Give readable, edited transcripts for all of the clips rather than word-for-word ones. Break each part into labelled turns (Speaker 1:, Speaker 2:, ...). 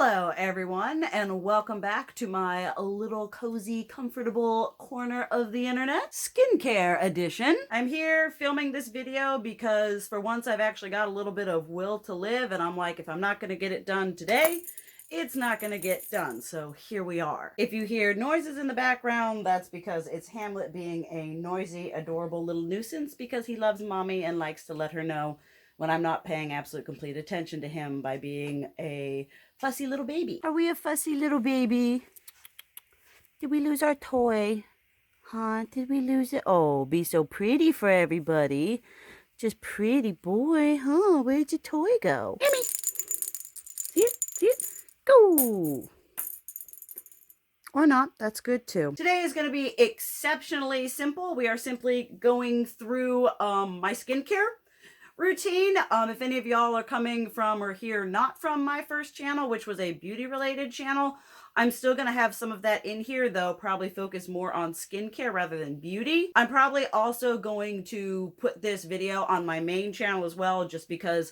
Speaker 1: Hello everyone, and welcome back to my little cozy, comfortable corner of the internet, skincare edition. I'm here filming this video because for once I've actually got a little bit of will to live, and I'm like, if I'm not going to get it done today, it's not going to get done. So here we are. If you hear noises in the background, that's because it's Hamlet being a noisy, adorable little nuisance because he loves mommy and likes to let her know when I'm not paying absolute complete attention to him by being a fussy little baby. Are we a fussy little baby? Did we lose our toy? Huh? Did we lose it? Oh, be so pretty for everybody. Just pretty boy, huh? Where'd your toy go? Gimme! See it? See it? Go! Or not, that's good too. Today is going to be exceptionally simple. We are simply going through my skincare routine. If any of y'all are coming from or here not from my first channel, which was a beauty related channel, I'm still going to have some of that in here, though probably focus more on skincare rather than beauty. I'm probably also going to put this video on my main channel as well, just because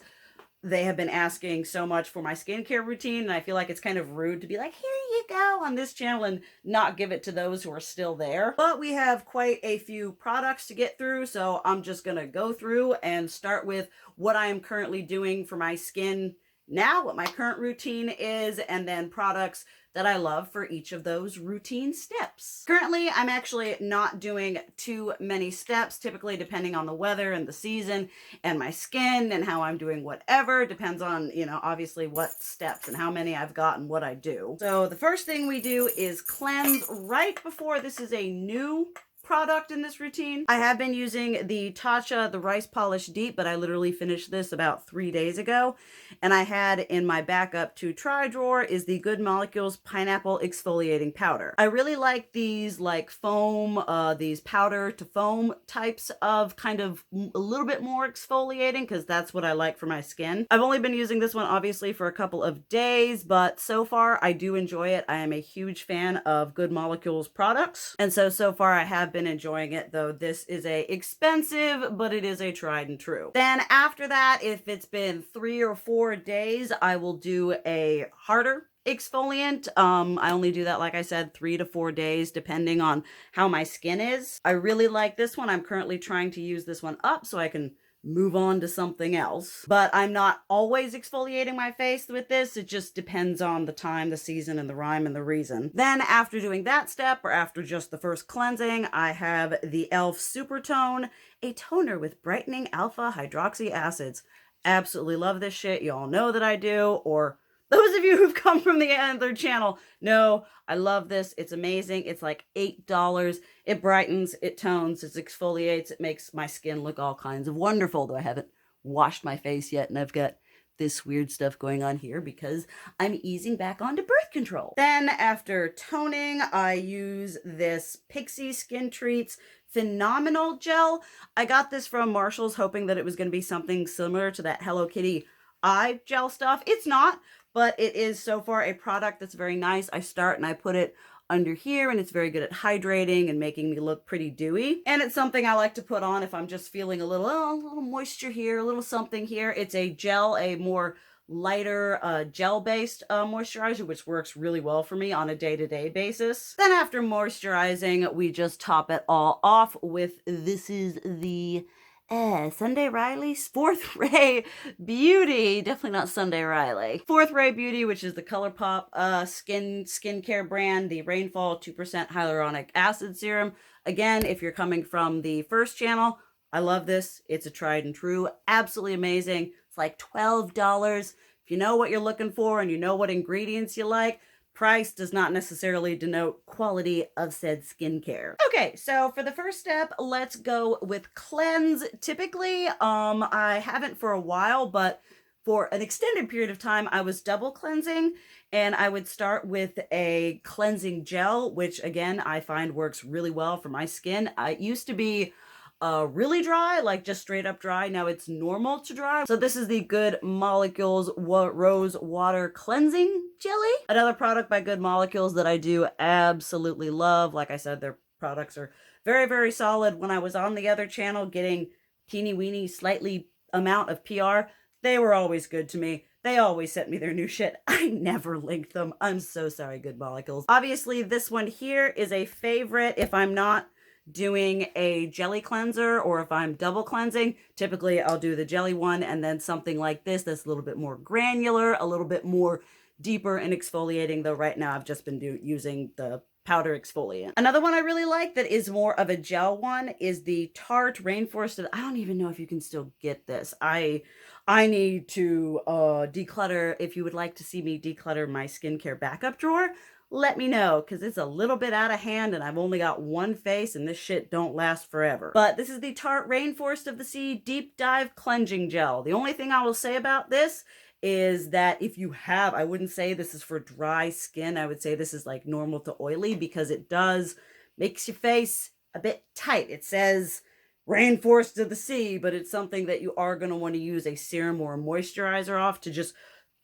Speaker 1: they have been asking so much for my skincare routine, and I feel like it's kind of rude to be like, here you go on this channel and not give it to those who are still there. But we have quite a few products to get through, so I'm just gonna go through and start with what I am currently doing for my skin now, what my current routine is, and then products that I love for each of those routine steps. Currently, I'm actually not doing too many steps, typically depending on the weather and the season and my skin and how I'm doing whatever. Depends on, obviously what steps and how many I've got and what I do. So the first thing we do is cleanse right before. This is a new product in this routine. I have been using the Tatcha, the Rice Polish Deep, but I literally finished this about 3 days ago. And I had in my backup to try drawer is the Good Molecules Pineapple Exfoliating Powder. I really like these like foam, these powder to foam types of kind of a little bit more exfoliating, because that's what I like for my skin. I've only been using this one obviously for a couple of days, but so far I do enjoy it. I am a huge fan of Good Molecules products. And so far I have been enjoying it, though this is a expensive, but it is a tried and true. Then after that, if it's been 3 or 4 days, I will do a harder exfoliant. I only do that, like I said, 3 to 4 days, depending on how my skin is. I really like this one. I'm currently trying to use this one up so I can move on to something else. But I'm not always exfoliating my face with this. It just depends on the time, the season, and the rhyme and the reason. Then after doing that step, or after just the first cleansing, I have the e.l.f. Super Tone, a toner with brightening alpha hydroxy acids. Absolutely love this shit. You all know that I do, or those of you who've come from the other channel know I love this. It's amazing. It's like $8. It brightens, it tones, it exfoliates, it makes my skin look all kinds of wonderful, though I haven't washed my face yet, and I've got this weird stuff going on here because I'm easing back onto birth control. Then after toning, I use this Pixi Skin Treats Phenomenal Gel. I got this from Marshall's hoping that it was going to be something similar to that Hello Kitty eye gel stuff. It's not, but it is so far a product that's very nice. I start and I put it under here, and it's very good at hydrating and making me look pretty dewy. And it's something I like to put on if I'm just feeling a little moisture here, a little something here. It's a gel, a more lighter gel-based moisturizer, which works really well for me on a day-to-day basis. Then after moisturizing, we just top it all off with, this is the Sunday Riley's Fourth Ray Beauty. Definitely not Sunday Riley. Fourth Ray Beauty, which is the ColourPop skincare brand, the Rainfall 2% Hyaluronic Acid Serum. Again, if you're coming from the first channel, I love this. It's a tried and true. Absolutely amazing. It's like $12. If you know what you're looking for and you know what ingredients you like, price does not necessarily denote quality of said skincare. Okay, so for the first step, let's go with cleanse. Typically, I haven't for a while, but for an extended period of time, I was double cleansing, and I would start with a cleansing gel, which again, I find works really well for my skin. It used to be really dry, like just straight up dry. Now it's normal to dry. So this is the Good Molecules Rose Water Cleansing Jelly. Another product by Good Molecules that I do absolutely love. Like I said, their products are very, very solid. When I was on the other channel getting teeny weeny slightly amount of PR, they were always good to me. They always sent me their new shit. I never linked them. I'm so sorry, Good Molecules. Obviously, this one here is a favorite if I'm not doing a jelly cleanser or if I'm double cleansing. Typically, I'll do the jelly one and then something like this that's a little bit more granular, a little bit more deeper in exfoliating, though right now I've just been using the powder exfoliant. Another one I really like that is more of a gel one is the Tarte Rainforest. I don't even know if you can still get this. I need to declutter. If you would like to see me declutter my skincare backup drawer, let me know, because it's a little bit out of hand and I've only got one face and this shit don't last forever. But this is the Tarte Rainforest of the Sea Deep Dive Cleansing Gel. The only thing I will say about this is that if you have, I wouldn't say this is for dry skin. I would say this is like normal to oily, because it does makes your face a bit tight. It says Rainforest of the Sea, but it's something that you are going to want to use a serum or a moisturizer off to just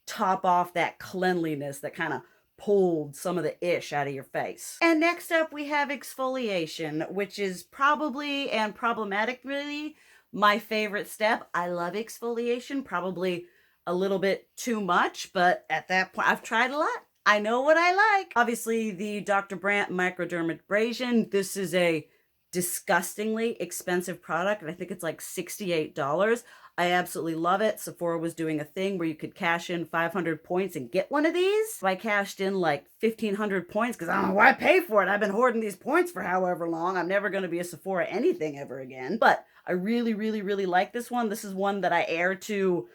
Speaker 1: top off that cleanliness that kind of pulled some of the ish out of your face. And next up we have exfoliation, which is probably and problematically my favorite step. I love exfoliation, probably a little bit too much, but at that point I've tried a lot. I know what I like. Obviously the Dr. Brandt Microdermabrasion. This is a disgustingly expensive product, and I think it's like $68. I absolutely love it. Sephora was doing a thing where you could cash in 500 points and get one of these. So I cashed in like 1,500 points because I don't know why I pay for it. I've been hoarding these points for however long. I'm never going to be a Sephora anything ever again. But I really, really, really like this one. This is one that I air to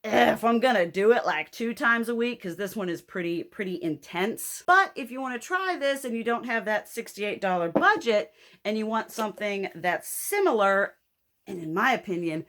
Speaker 1: if I'm gonna do it like 2 times a week, because this one is pretty intense. But if you want to try this and you don't have that $68 budget and you want something that's similar, and in my opinion,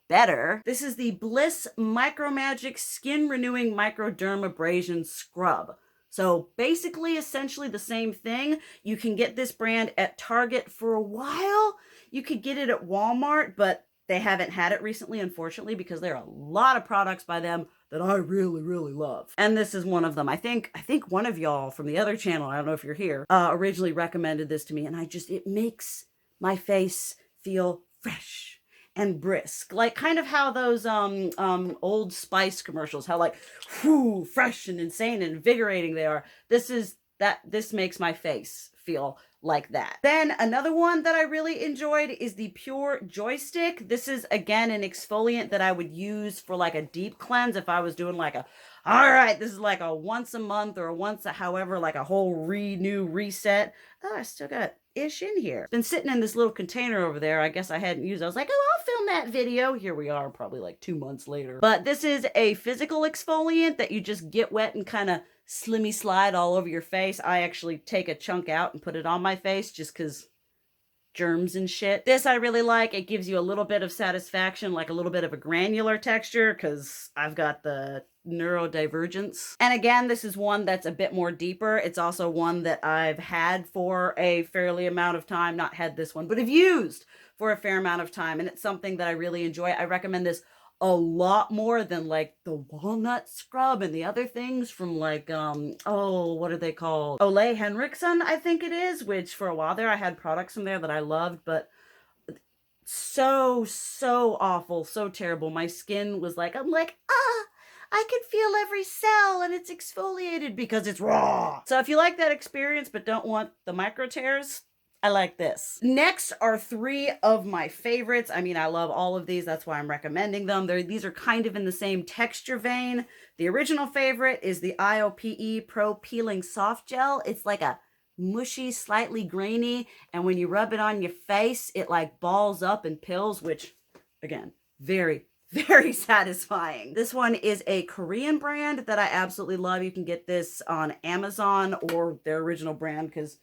Speaker 1: better, this is the Bliss Micromagic Skin Renewing Microdermabrasion Scrub. So basically, essentially the same thing. You can get this brand at Target for a while. You could get it at Walmart, but they haven't had it recently, unfortunately, because there are a lot of products by them that I really, really love. And this is one of them. I think one of y'all from the other channel, I don't know if you're here, originally recommended this to me, and it makes my face feel fresh and brisk. Like kind of how those Old Spice commercials, how like, whoo, fresh and insane and invigorating they are. This makes my face feel like that. Then another one that I really enjoyed is the Pure Joystick. This is again an exfoliant that I would use for like a deep cleanse if I was doing like all right, this is like a once a month or however, like a whole reset. Oh, I still got ish in here. It's been sitting in this little container over there. I guess I hadn't used it. I was like, oh, I'll film that video. Here we are, probably like 2 months later. But this is a physical exfoliant that you just get wet and kind of slimmy slide all over your face. I actually take a chunk out and put it on my face just because germs and shit. This I really like. It gives you a little bit of satisfaction, like a little bit of a granular texture, because I've got the neurodivergence. And again, this is one that's a bit more deeper. It's also one that I've had for a fairly amount of time. Not had this one, but have used for a fair amount of time. And it's something that I really enjoy. I recommend this a lot more than like the walnut scrub and the other things from like what are they called, Ole Henriksen, I think it is, which for a while there I had products from there that I loved, but so awful, so terrible. My skin was like, I could feel every cell and it's exfoliated because it's raw. So if you like that experience but don't want the micro tears, I like this. Next are 3 of my favorites. I mean, I love all of these. That's why I'm recommending them. These are kind of in the same texture vein. The original favorite is the IOPE Pro Peeling Soft Gel. It's like a mushy, slightly grainy, and when you rub it on your face, it like balls up and pills, which, again, very satisfying. This one is a Korean brand that I absolutely love. You can get this on Amazon or their original brand, because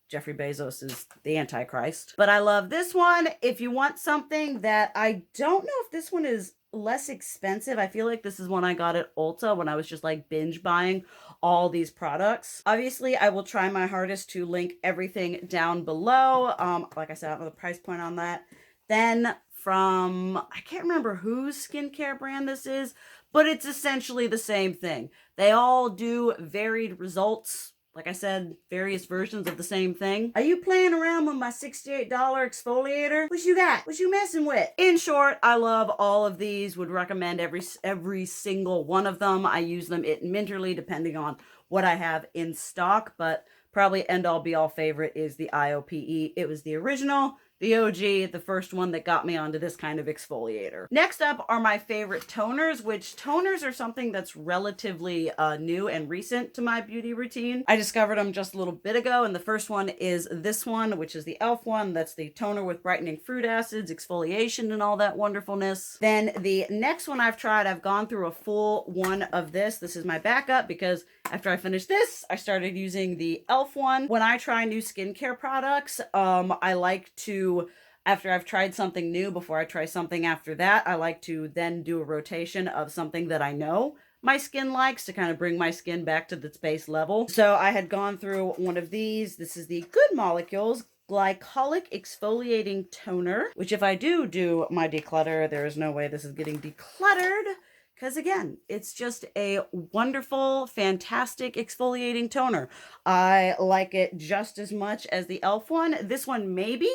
Speaker 1: Jeffrey Bezos is the Antichrist. But I love this one. If you want something that I don't know if this one is less expensive. I feel like this is one I got at Ulta when I was just like binge buying all these products. Obviously, I will try my hardest to link everything down below. Like I said, I don't know the price point on that. Then from, I can't remember whose skincare brand this is, but it's essentially the same thing. They all do varied results Like I said, various versions of the same thing. Are you playing around with my $68 exfoliator? What you got? What you messing with? In short, I love all of these. Would recommend every single one of them. I use them intermittently depending on what I have in stock, but probably end all be all favorite is the IOPE. It was the original, the OG, the first one that got me onto this kind of exfoliator. Next up are my favorite toners, which toners are something that's relatively new and recent to my beauty routine. I discovered them just a little bit ago, and the first one is this one, which is the e.l.f. one. That's the toner with brightening fruit acids, exfoliation, and all that wonderfulness. Then the next one I've tried, I've gone through a full one of this. This is my backup because after I finished this, I started using the e.l.f. one. When I try new skincare products, I like to, after I've tried something new, before I try something after that, I like to then do a rotation of something that I know my skin likes to kind of bring my skin back to its base level. So I had gone through one of these. This is the Good Molecules Glycolic Exfoliating Toner, which if I do my declutter, there is no way this is getting decluttered. Because again, it's just a wonderful, fantastic exfoliating toner. I like it just as much as the e.l.f. one. This one maybe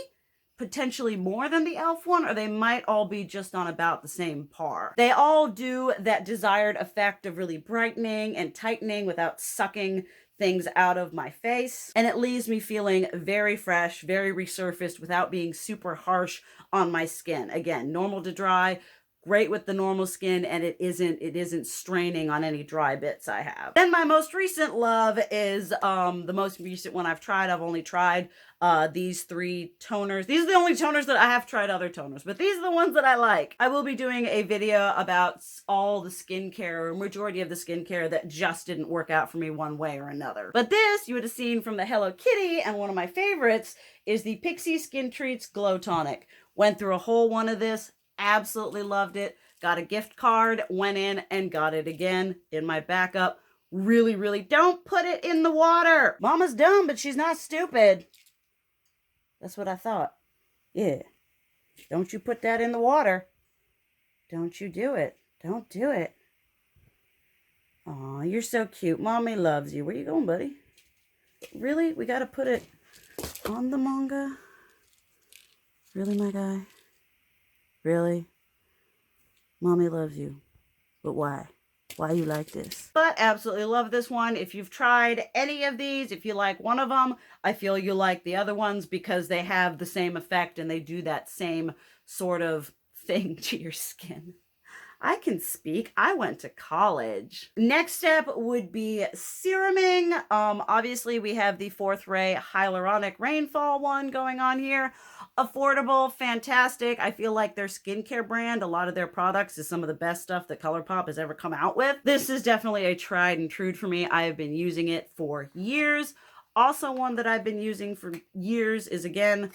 Speaker 1: potentially more than the e.l.f. one, or they might all be just on about the same par. They all do that desired effect of really brightening and tightening without sucking things out of my face, and it leaves me feeling very fresh, very resurfaced without being super harsh on my skin. Again, normal to dry, great with the normal skin, and it isn't straining on any dry bits I have. Then my most recent love is the most recent one I've tried. I've only tried these three toners. These are the only toners that I have tried other toners, but these are the ones that I like. I will be doing a video about all the skincare, or majority of the skincare that just didn't work out for me one way or another. But this you would have seen from the Hello Kitty, and one of my favorites is the Pixi Skin Treats Glow Tonic. Went through a whole one of this. Absolutely loved it. Got a gift card, went in and got it again in my backup. Really, really, don't put it in the water. Mama's dumb, but she's not stupid. That's what I thought. Yeah. Don't you put that in the water. Don't you do it. Don't do it. Aw, you're so cute. Mommy loves you. Where you going, buddy? Really? We got to put it on the manga? Really, my guy? Really? Mommy loves you. But why? Why you like this? But absolutely love this one. If you've tried any of these, if you like one of them, I feel you like the other ones because they have the same effect and they do that same sort of thing to your skin. I can speak. I went to college. Next step would be seruming. Obviously we have the 4th Ray Hyaluronic Rainfall one going on here. Affordable, fantastic. I feel like their skincare brand, a lot of their products is some of the best stuff that ColourPop has ever come out with. This is definitely a tried and true for me. I have been using it for years. Also one that I've been using for years is, again,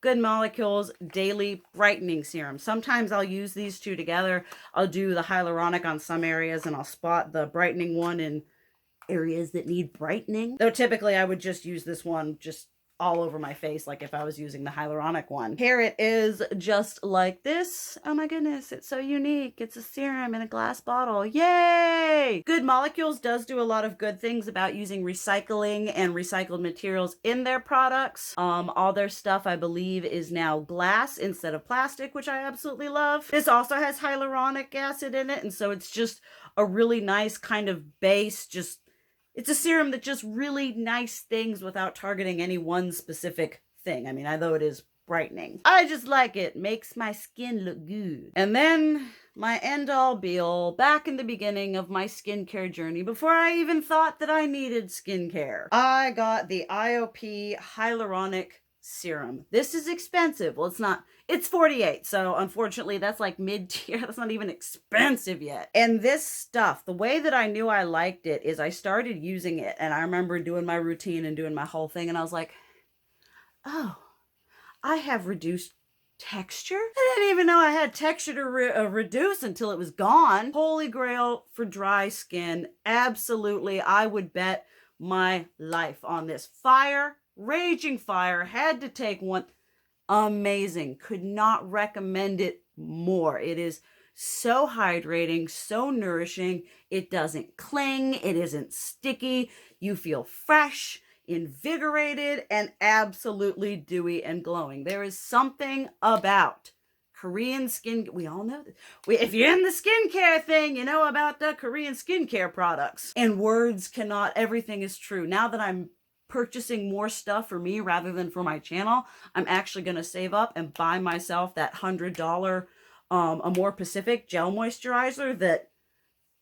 Speaker 1: Good Molecules Daily Brightening Serum. Sometimes I'll use these two together. I'll do the hyaluronic on some areas and I'll spot the brightening one in areas that need brightening. Though typically I would just use this one just all over my face, like if I was using the hyaluronic one. Here it is, just like this. Oh my goodness, it's so unique. It's a serum in a glass bottle. Yay! Good Molecules does do a lot of good things about using recycling and recycled materials in their products. All their stuff, I believe, is now glass instead of plastic, which I absolutely love. This also has hyaluronic acid in it, and so it's just a really nice kind of base, it's a serum that just really nice things without targeting any one specific thing. I mean, although it is brightening. I just like it. Makes my skin look good. And then my end-all be-all, back in the beginning of my skincare journey, before I even thought that I needed skincare, I got the IOP Hyaluronic Serum. This is expensive. Well, it's not. It's $48, so unfortunately that's like mid-tier. That's not even expensive yet. And this stuff, the way that I knew I liked it is I started using it, and I remember doing my routine and doing my whole thing, and I was like, oh, I have reduced texture? I didn't even know I had texture to reduce until it was gone. Holy grail for dry skin. Absolutely, I would bet my life on this. Fire, raging fire, had to take one. Amazing. Could not recommend it more. It is So hydrating, so nourishing. It doesn't cling, it isn't sticky. You feel fresh, invigorated, and absolutely dewy and glowing. There is something about Korean skin. We all know this. If you're in the skincare thing, you know about the Korean skincare products. And words cannot, everything is true. Now that I'm purchasing more stuff for me rather than for my channel, I'm actually going to save up and buy myself that $100 Amore Pacific gel moisturizer that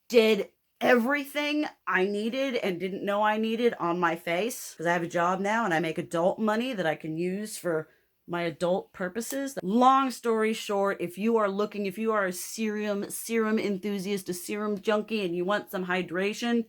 Speaker 1: did everything I needed and didn't know I needed on my face, because I have a job now and I make adult money that I can use for my adult purposes. Long story short, if you are a serum enthusiast, a serum junkie, and you want some hydration,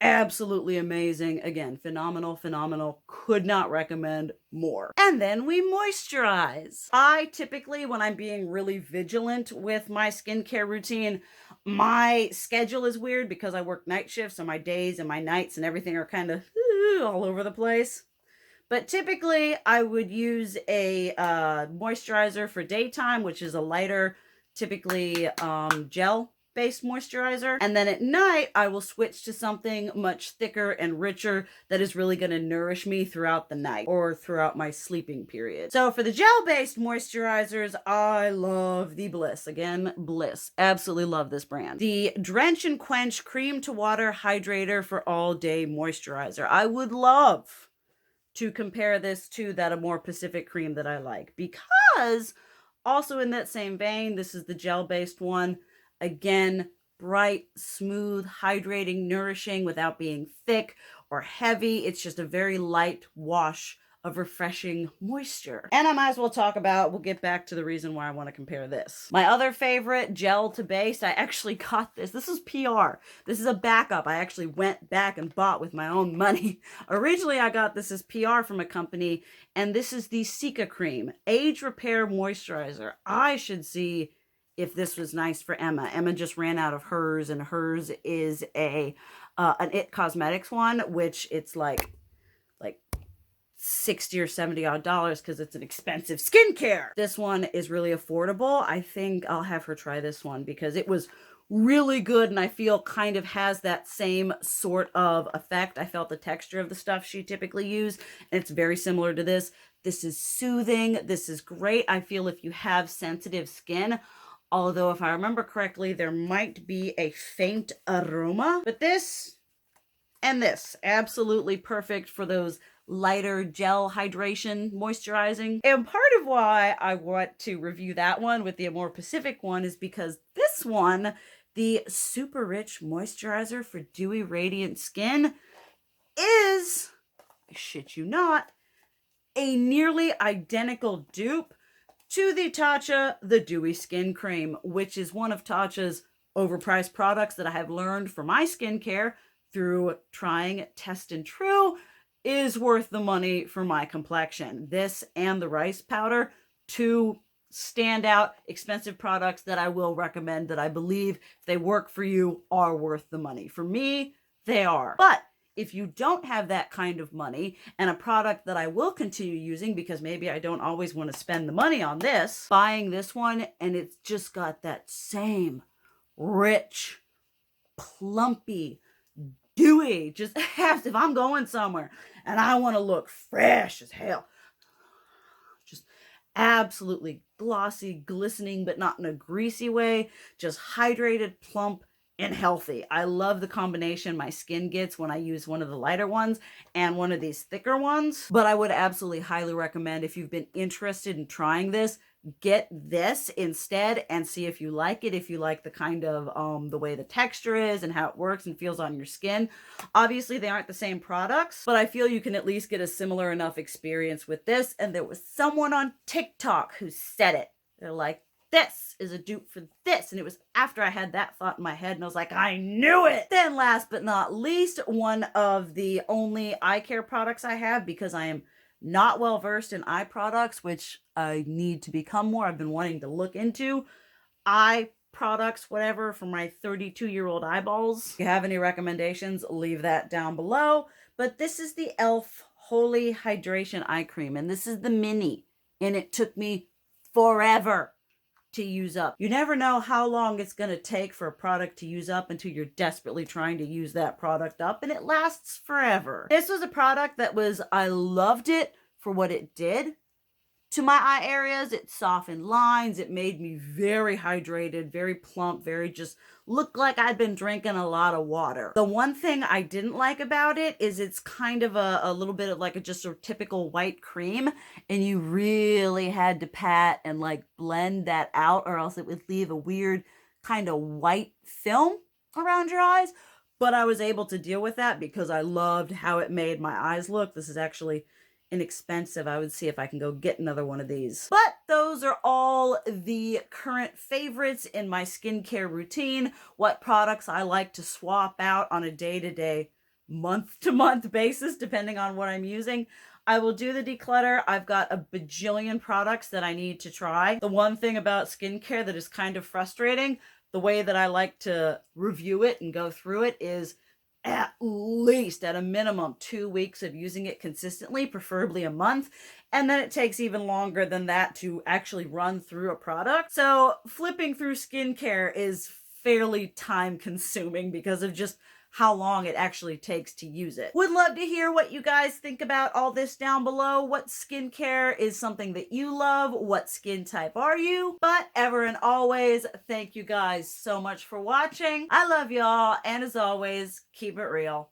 Speaker 1: absolutely amazing. Again, phenomenal. Could not recommend more. And then we moisturize. I typically, when I'm being really vigilant with my skincare routine, my schedule is weird because I work night shifts, so my days and my nights and everything are kind of all over the place. But typically, I would use a moisturizer for daytime, which is a lighter, typically gel-based moisturizer. And then at night, I will switch to something much thicker and richer that is really going to nourish me throughout the night or throughout my sleeping period. So for the gel-based moisturizers, I love the Bliss. Again, Bliss. Absolutely love this brand. The Drench and Quench Cream to Water Hydrator for All Day Moisturizer. I would love to compare this to that Amore Pacific cream that I like, because also in that same vein, this is the gel-based one. Again, bright, smooth, hydrating, nourishing without being thick or heavy. It's just a very light wash of refreshing moisture. And I might as well we'll get back to the reason why I want to compare this. My other favorite, gel to base, I actually got this. This is PR. This is a backup. I actually went back and bought with my own money. Originally, I got this as PR from a company, and this is the Cica Cream Age Repair Moisturizer. I should see if this was nice for Emma. Emma just ran out of hers, and hers is an It Cosmetics one, which it's like $60 or $70 odd because it's an expensive skincare. This one is really affordable. I think I'll have her try this one because it was really good, and I feel kind of has that same sort of effect. I felt the texture of the stuff she typically uses, and it's very similar to this. This is soothing. This is great. I feel if you have sensitive skin, although if I remember correctly, there might be a faint aroma, but this and this, absolutely perfect for those lighter gel hydration moisturizing. And part of why I want to review that one with the Amore Pacific one is because this one, the Super Rich Moisturizer for Dewy Radiant Skin, is, I shit you not, a nearly identical dupe to the Tatcha The Dewy Skin Cream, which is one of Tatcha's overpriced products that I have learned for my skincare through trying test and true is worth the money for my complexion. This and the rice powder, two standout expensive products that I will recommend, that I believe if they work for you are worth the money. For me, they are. But if you don't have that kind of money, and a product that I will continue using because maybe I don't always want to spend the money on this, buying this one, and it's just got that same rich, plumpy, dewy, just as if I'm going somewhere and I want to look fresh as hell. Just absolutely glossy, glistening, but not in a greasy way. Just hydrated, plump, and healthy. I love the combination my skin gets when I use one of the lighter ones and one of these thicker ones. But I would absolutely highly recommend, if you've been interested in trying this, get this instead and see if you like it, if you like the kind of the way the texture is and how it works and feels on your skin. Obviously they aren't the same products, but I feel you can at least get a similar enough experience with this. And there was someone on TikTok who said it. They're like, this is a dupe for this. And it was after I had that thought in my head and I was like, I knew it. Then last but not least, one of the only eye care products I have, because I am not well versed in eye products, which I need to become more. I've been wanting to look into eye products, whatever, for my 32-year-old eyeballs. If you have any recommendations, leave that down below. But this is the e.l.f. Holy Hydration Eye Cream, and this is the mini, and it took me forever to use up. You never know how long it's going to take for a product to use up until you're desperately trying to use that product up, and it lasts forever. This was a product that I loved it for what it did to my eye areas. It softened lines. It made me very hydrated, very plump, very just looked like I'd been drinking a lot of water. The one thing I didn't like about it is it's kind of a little bit of like just a typical white cream, and you really had to pat and like blend that out, or else it would leave a weird kind of white film around your eyes. But I was able to deal with that because I loved how it made my eyes look. This is actually inexpensive. I would see if I can go get another one of these. But those are all the current favorites in my skincare routine. What products I like to swap out on a day-to-day, month-to-month basis, depending on what I'm using. I will do the declutter. I've got a bajillion products that I need to try. The one thing about skincare that is kind of frustrating, the way that I like to review it and go through it is at least, at a minimum, 2 weeks of using it consistently, preferably a month. And then it takes even longer than that to actually run through a product. So flipping through skincare is fairly time consuming because of just how long it actually takes to use it. Would love to hear what you guys think about all this down below. What skincare is something that you love? What skin type are you? But ever and always, thank you guys so much for watching. I love y'all, and as always, keep it real.